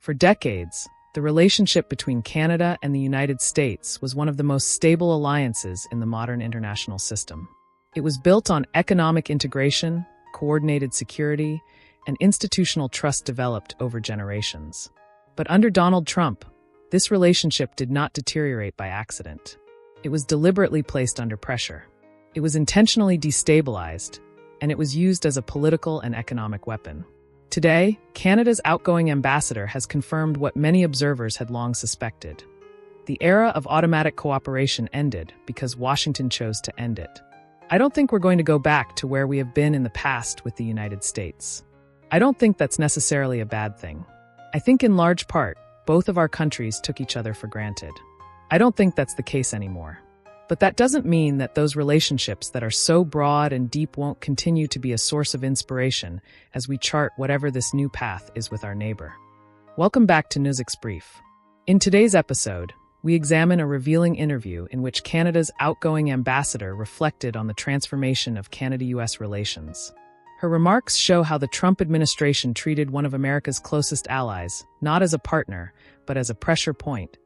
For decades, the relationship between Canada and the United States was one of the most stable alliances in the modern international system. It was built on economic integration, coordinated security, and institutional trust developed over generations. But under Donald Trump, this relationship did not deteriorate by accident. It was deliberately placed under pressure. It was intentionally destabilized, and it was used as a political and economic weapon. Today, Canada's outgoing ambassador has confirmed what many observers had long suspected. The era of automatic cooperation ended because Washington chose to end it. I don't think we're going to go back to where we have been in the past with the United States. I don't think that's necessarily a bad thing. I think in large part, both of our countries took each other for granted. I don't think that's the case anymore. But that doesn't mean that those relationships that are so broad and deep won't continue to be a source of inspiration as we chart whatever this new path is with our neighbor. Welcome back to Newsix Brief. In today's episode, we examine a revealing interview in which Canada's outgoing ambassador reflected on the transformation of Canada-US relations. Her remarks show how the Trump administration treated one of America's closest allies, not as a partner, but as a pressure point,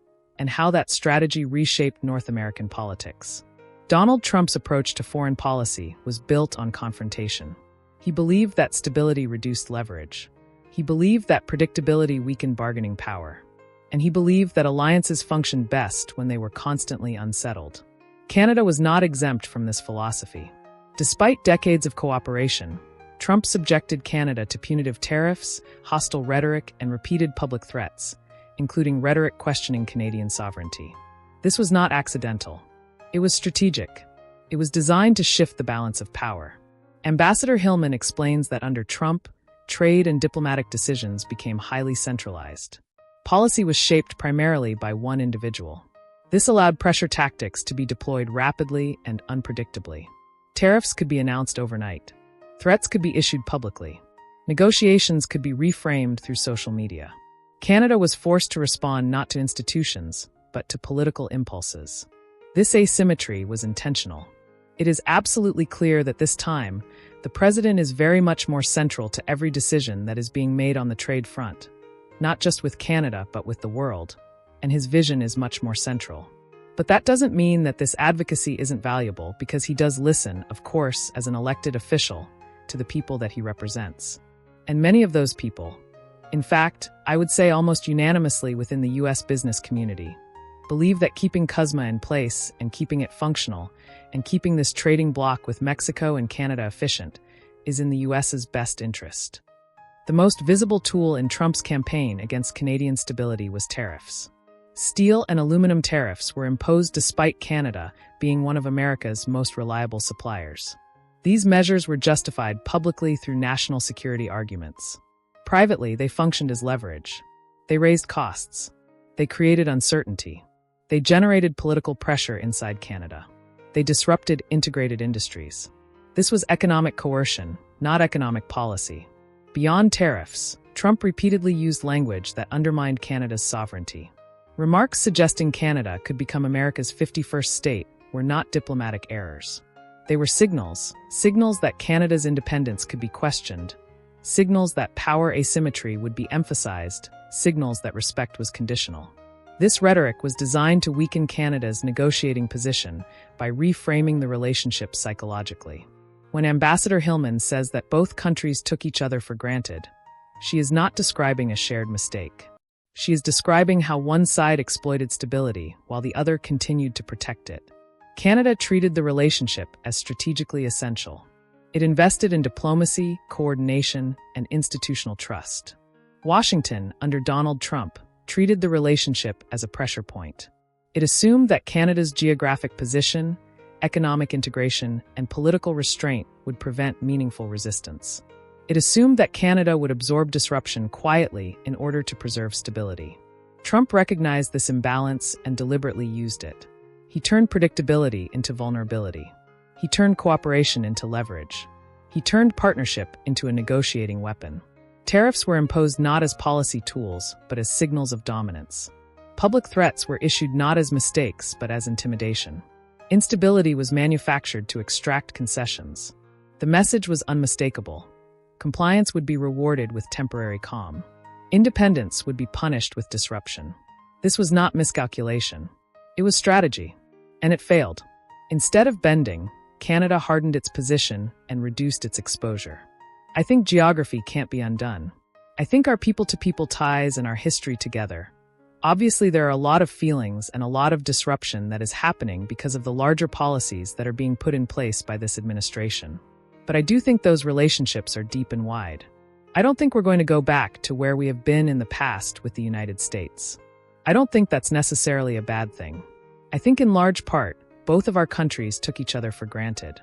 and how that strategy reshaped North American politics. Donald Trump's approach to foreign policy was built on confrontation. He believed that stability reduced leverage. He believed that predictability weakened bargaining power. And he believed that alliances functioned best when they were constantly unsettled. Canada was not exempt from this philosophy. Despite decades of cooperation, Trump subjected Canada to punitive tariffs, hostile rhetoric, and repeated public threats, including rhetoric questioning Canadian sovereignty. This was not accidental. It was strategic. It was designed to shift the balance of power. Ambassador Hillman explains that under Trump, trade and diplomatic decisions became highly centralized. Policy was shaped primarily by one individual. This allowed pressure tactics to be deployed rapidly and unpredictably. Tariffs could be announced overnight. Threats could be issued publicly. Negotiations could be reframed through social media. Canada was forced to respond not to institutions, but to political impulses. This asymmetry was intentional. It is absolutely clear that this time, the president is very much more central to every decision that is being made on the trade front, not just with Canada, but with the world, and his vision is much more central. But that doesn't mean that this advocacy isn't valuable, because he does listen, of course, as an elected official, to the people that he represents. And many of those people, in fact, I would say almost unanimously within the U.S. business community, believe that keeping CUSMA in place and keeping it functional and keeping this trading bloc with Mexico and Canada efficient is in the U.S.'s best interest. The most visible tool in Trump's campaign against Canadian stability was tariffs. Steel and aluminum tariffs were imposed despite Canada being one of America's most reliable suppliers. These measures were justified publicly through national security arguments. Privately, they functioned as leverage. They raised costs. They created uncertainty. They generated political pressure inside Canada. They disrupted integrated industries. This was economic coercion, not economic policy. Beyond tariffs, Trump repeatedly used language that undermined Canada's sovereignty. Remarks suggesting Canada could become America's 51st state were not diplomatic errors. They were signals that Canada's independence could be questioned, signals that power asymmetry would be emphasized, signals that respect was conditional. This rhetoric was designed to weaken Canada's negotiating position by reframing the relationship psychologically. When Ambassador Hillman says that both countries took each other for granted, she is not describing a shared mistake. She is describing how one side exploited stability while the other continued to protect it. Canada treated the relationship as strategically essential. It invested in diplomacy, coordination, and institutional trust. Washington, under Donald Trump, treated the relationship as a pressure point. It assumed that Canada's geographic position, economic integration, and political restraint would prevent meaningful resistance. It assumed that Canada would absorb disruption quietly in order to preserve stability. Trump recognized this imbalance and deliberately used it. He turned predictability into vulnerability. He turned cooperation into leverage. He turned partnership into a negotiating weapon. Tariffs were imposed not as policy tools, but as signals of dominance. Public threats were issued not as mistakes, but as intimidation. Instability was manufactured to extract concessions. The message was unmistakable. Compliance would be rewarded with temporary calm. Independence would be punished with disruption. This was not miscalculation. It was strategy. And it failed. Instead of bending, Canada hardened its position and reduced its exposure. I think geography can't be undone. I think our people-to-people ties and our history together. Obviously, there are a lot of feelings and a lot of disruption that is happening because of the larger policies that are being put in place by this administration. But I do think those relationships are deep and wide. I don't think we're going to go back to where we have been in the past with the United States. I don't think that's necessarily a bad thing. I think in large part, both of our countries took each other for granted.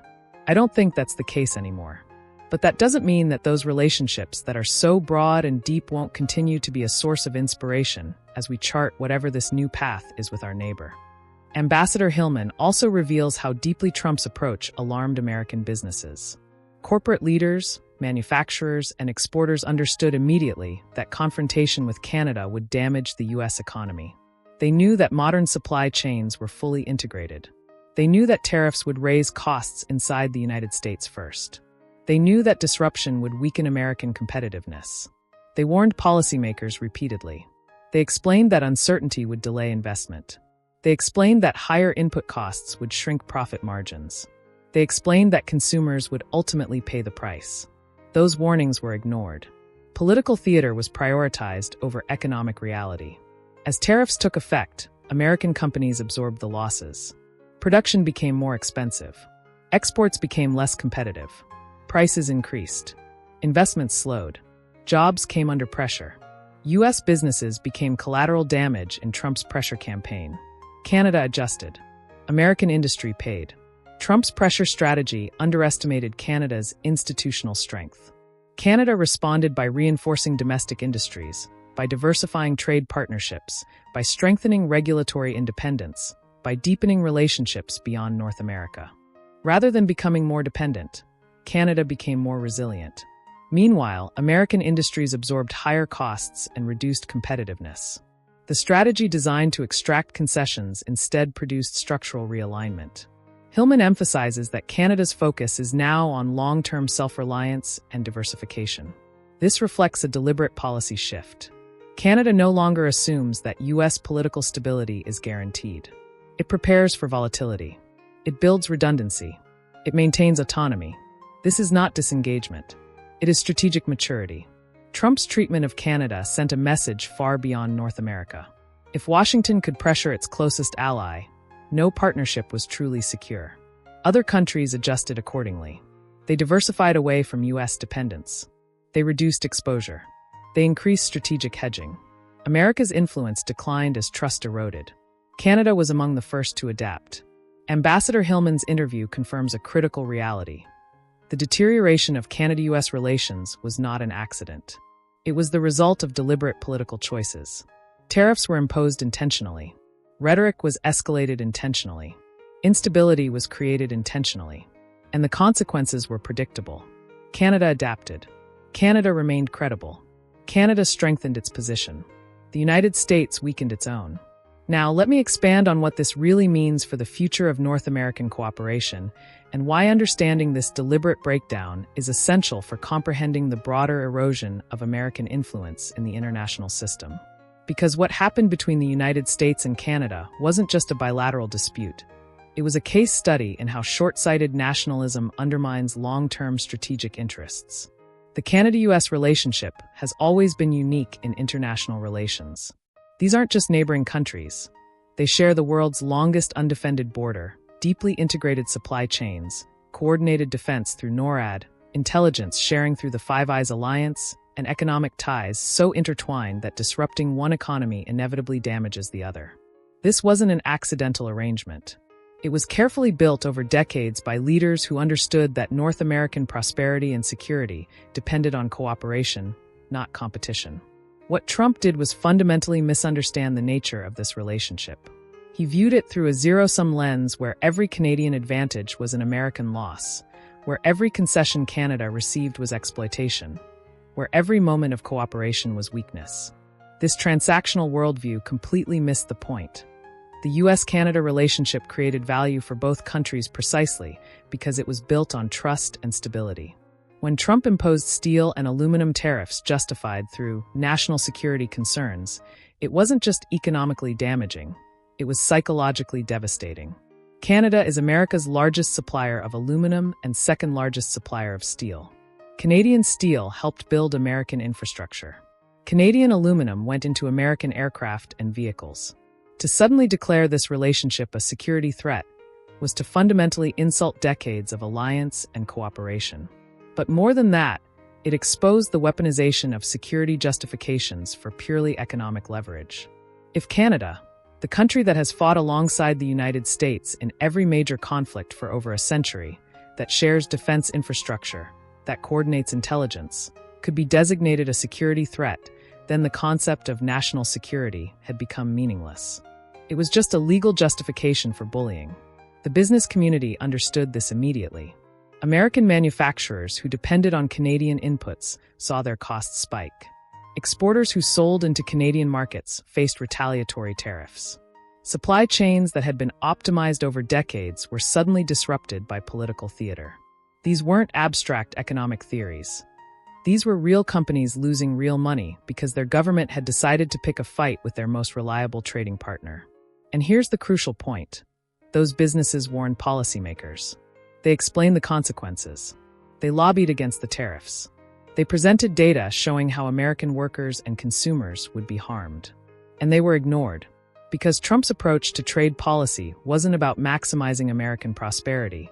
I don't think that's the case anymore. But that doesn't mean that those relationships that are so broad and deep won't continue to be a source of inspiration as we chart whatever this new path is with our neighbor. Ambassador Hillman also reveals how deeply Trump's approach alarmed American businesses. Corporate leaders, manufacturers, and exporters understood immediately that confrontation with Canada would damage the U.S. economy. They knew that modern supply chains were fully integrated. They knew that tariffs would raise costs inside the United States first. They knew that disruption would weaken American competitiveness. They warned policymakers repeatedly. They explained that uncertainty would delay investment. They explained that higher input costs would shrink profit margins. They explained that consumers would ultimately pay the price. Those warnings were ignored. Political theater was prioritized over economic reality. As tariffs took effect, American companies absorbed the losses. Production became more expensive. Exports became less competitive. Prices increased. Investments slowed. Jobs came under pressure. U.S. businesses became collateral damage in Trump's pressure campaign. Canada adjusted. American industry paid. Trump's pressure strategy underestimated Canada's institutional strength. Canada responded by reinforcing domestic industries, by diversifying trade partnerships, by strengthening regulatory independence, by deepening relationships beyond North America. Rather than becoming more dependent, Canada became more resilient. Meanwhile, American industries absorbed higher costs and reduced competitiveness. The strategy designed to extract concessions instead produced structural realignment. Hillman emphasizes that Canada's focus is now on long-term self-reliance and diversification. This reflects a deliberate policy shift. Canada no longer assumes that U.S. political stability is guaranteed. It prepares for volatility. It builds redundancy. It maintains autonomy. This is not disengagement. It is strategic maturity. Trump's treatment of Canada sent a message far beyond North America. If Washington could pressure its closest ally, no partnership was truly secure. Other countries adjusted accordingly. They diversified away from U.S. dependence. They reduced exposure. They increased strategic hedging. America's influence declined as trust eroded. Canada was among the first to adapt. Ambassador Hillman's interview confirms a critical reality. The deterioration of Canada-U.S. relations was not an accident. It was the result of deliberate political choices. Tariffs were imposed intentionally. Rhetoric was escalated intentionally. Instability was created intentionally. And the consequences were predictable. Canada adapted. Canada remained credible. Canada strengthened its position. The United States weakened its own. Now, let me expand on what this really means for the future of North American cooperation and why understanding this deliberate breakdown is essential for comprehending the broader erosion of American influence in the international system. Because what happened between the United States and Canada wasn't just a bilateral dispute. It was a case study in how short-sighted nationalism undermines long-term strategic interests. The Canada-U.S. relationship has always been unique in international relations. These aren't just neighboring countries. They share the world's longest undefended border, deeply integrated supply chains, coordinated defense through NORAD, intelligence sharing through the Five Eyes Alliance, and economic ties so intertwined that disrupting one economy inevitably damages the other. This wasn't an accidental arrangement. It was carefully built over decades by leaders who understood that North American prosperity and security depended on cooperation, not competition. What Trump did was fundamentally misunderstand the nature of this relationship. He viewed it through a zero-sum lens where every Canadian advantage was an American loss, where every concession Canada received was exploitation, where every moment of cooperation was weakness. This transactional worldview completely missed the point. The U.S.-Canada relationship created value for both countries precisely because it was built on trust and stability. When Trump imposed steel and aluminum tariffs justified through national security concerns, it wasn't just economically damaging, it was psychologically devastating. Canada is America's largest supplier of aluminum and second largest supplier of steel. Canadian steel helped build American infrastructure. Canadian aluminum went into American aircraft and vehicles. To suddenly declare this relationship a security threat was to fundamentally insult decades of alliance and cooperation. But more than that, it exposed the weaponization of security justifications for purely economic leverage. If Canada, the country that has fought alongside the United States in every major conflict for over a century, that shares defense infrastructure, that coordinates intelligence, could be designated a security threat, then the concept of national security had become meaningless. It was just a legal justification for bullying. The business community understood this immediately. American manufacturers who depended on Canadian inputs saw their costs spike. Exporters who sold into Canadian markets faced retaliatory tariffs. Supply chains that had been optimized over decades were suddenly disrupted by political theater. These weren't abstract economic theories. These were real companies losing real money because their government had decided to pick a fight with their most reliable trading partner. And here's the crucial point. Those businesses warned policymakers. They explained the consequences. They lobbied against the tariffs. They presented data showing how American workers and consumers would be harmed. And they were ignored. Because Trump's approach to trade policy wasn't about maximizing American prosperity.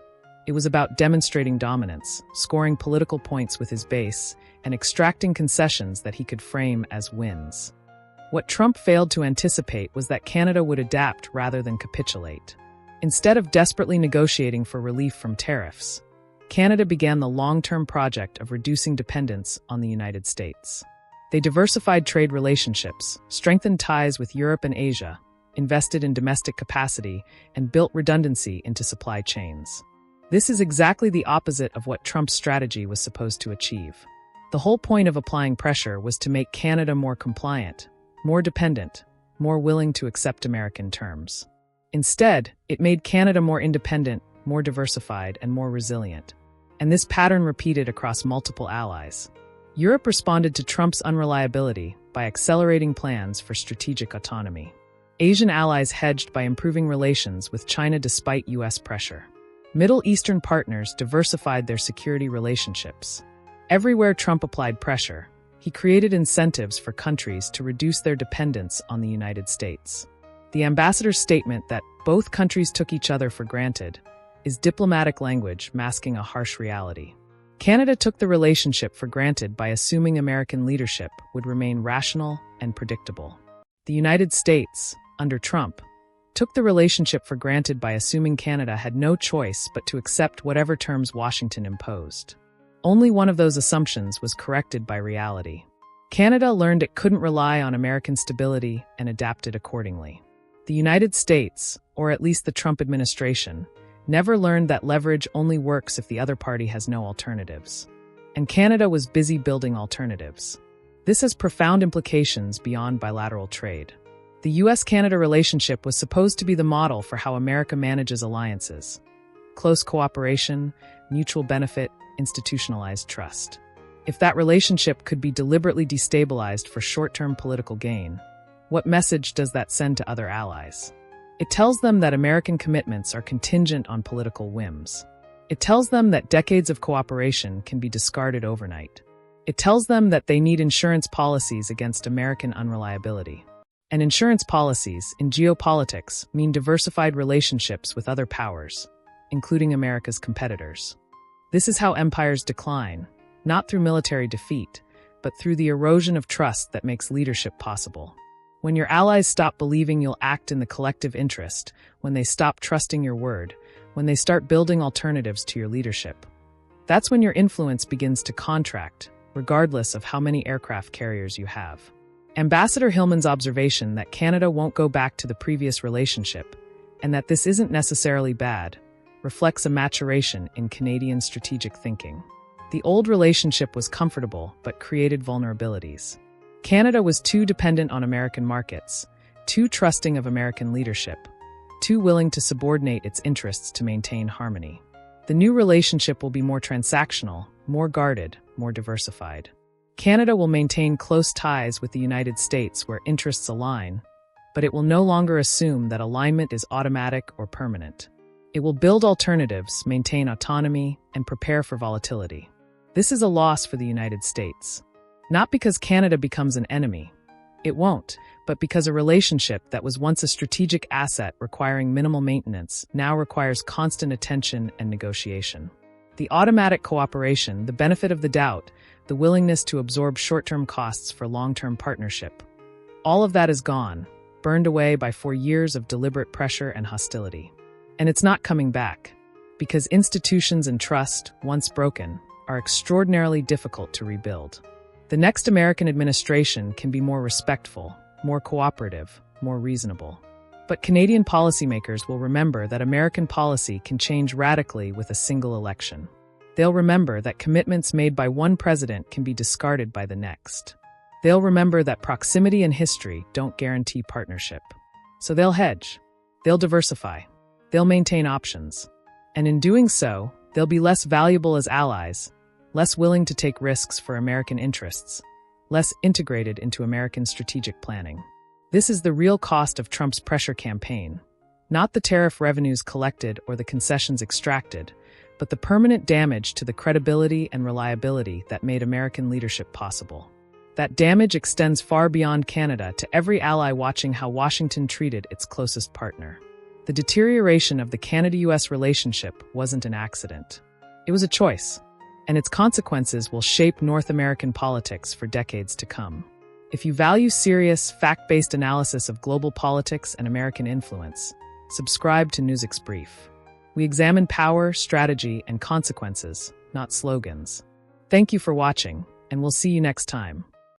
It was about demonstrating dominance, scoring political points with his base, and extracting concessions that he could frame as wins. What Trump failed to anticipate was that Canada would adapt rather than capitulate. Instead of desperately negotiating for relief from tariffs, Canada began the long-term project of reducing dependence on the United States. They diversified trade relationships, strengthened ties with Europe and Asia, invested in domestic capacity, and built redundancy into supply chains. This is exactly the opposite of what Trump's strategy was supposed to achieve. The whole point of applying pressure was to make Canada more compliant, more dependent, more willing to accept American terms. Instead, it made Canada more independent, more diversified, and more resilient. And this pattern repeated across multiple allies. Europe responded to Trump's unreliability by accelerating plans for strategic autonomy. Asian allies hedged by improving relations with China despite U.S. pressure. Middle Eastern partners diversified their security relationships. Everywhere Trump applied pressure, he created incentives for countries to reduce their dependence on the United States. The ambassador's statement that both countries took each other for granted is diplomatic language masking a harsh reality. Canada took the relationship for granted by assuming American leadership would remain rational and predictable. The United States, under Trump, took the relationship for granted by assuming Canada had no choice but to accept whatever terms Washington imposed. Only one of those assumptions was corrected by reality. Canada learned it couldn't rely on American stability and adapted accordingly. The United States, or at least the Trump administration, never learned that leverage only works if the other party has no alternatives. And Canada was busy building alternatives. This has profound implications beyond bilateral trade. The U.S.-Canada relationship was supposed to be the model for how America manages alliances. Close cooperation, mutual benefit, institutionalized trust. If that relationship could be deliberately destabilized for short-term political gain, what message does that send to other allies? It tells them that American commitments are contingent on political whims. It tells them that decades of cooperation can be discarded overnight. It tells them that they need insurance policies against American unreliability. And insurance policies, in geopolitics, mean diversified relationships with other powers, including America's competitors. This is how empires decline, not through military defeat, but through the erosion of trust that makes leadership possible. When your allies stop believing you'll act in the collective interest, when they stop trusting your word, when they start building alternatives to your leadership, that's when your influence begins to contract, regardless of how many aircraft carriers you have. Ambassador Hillman's observation that Canada won't go back to the previous relationship, and that this isn't necessarily bad, reflects a maturation in Canadian strategic thinking. The old relationship was comfortable but created vulnerabilities. Canada was too dependent on American markets, too trusting of American leadership, too willing to subordinate its interests to maintain harmony. The new relationship will be more transactional, more guarded, more diversified. Canada will maintain close ties with the United States where interests align, but it will no longer assume that alignment is automatic or permanent. It will build alternatives, maintain autonomy, and prepare for volatility. This is a loss for the United States. Not because Canada becomes an enemy. It won't, but because a relationship that was once a strategic asset requiring minimal maintenance now requires constant attention and negotiation. The automatic cooperation, the benefit of the doubt, the willingness to absorb short-term costs for long-term partnership. All of that is gone, burned away by 4 years of deliberate pressure and hostility. And it's not coming back, because institutions and trust, once broken, are extraordinarily difficult to rebuild. The next American administration can be more respectful, more cooperative, more reasonable. But Canadian policymakers will remember that American policy can change radically with a single election. They'll remember that commitments made by one president can be discarded by the next. They'll remember that proximity and history don't guarantee partnership. So they'll hedge. They'll diversify. They'll maintain options. And in doing so, they'll be less valuable as allies, less willing to take risks for American interests, less integrated into American strategic planning. This is the real cost of Trump's pressure campaign, not the tariff revenues collected or the concessions extracted, but the permanent damage to the credibility and reliability that made American leadership possible. That damage extends far beyond Canada to every ally watching how Washington treated its closest partner. The deterioration of the Canada-US relationship wasn't an accident. It was a choice, and its consequences will shape North American politics for decades to come. If you value serious, fact-based analysis of global politics and American influence, subscribe to Newsix Brief. We examine power, strategy, and consequences, not slogans. Thank you for watching, and we'll see you next time.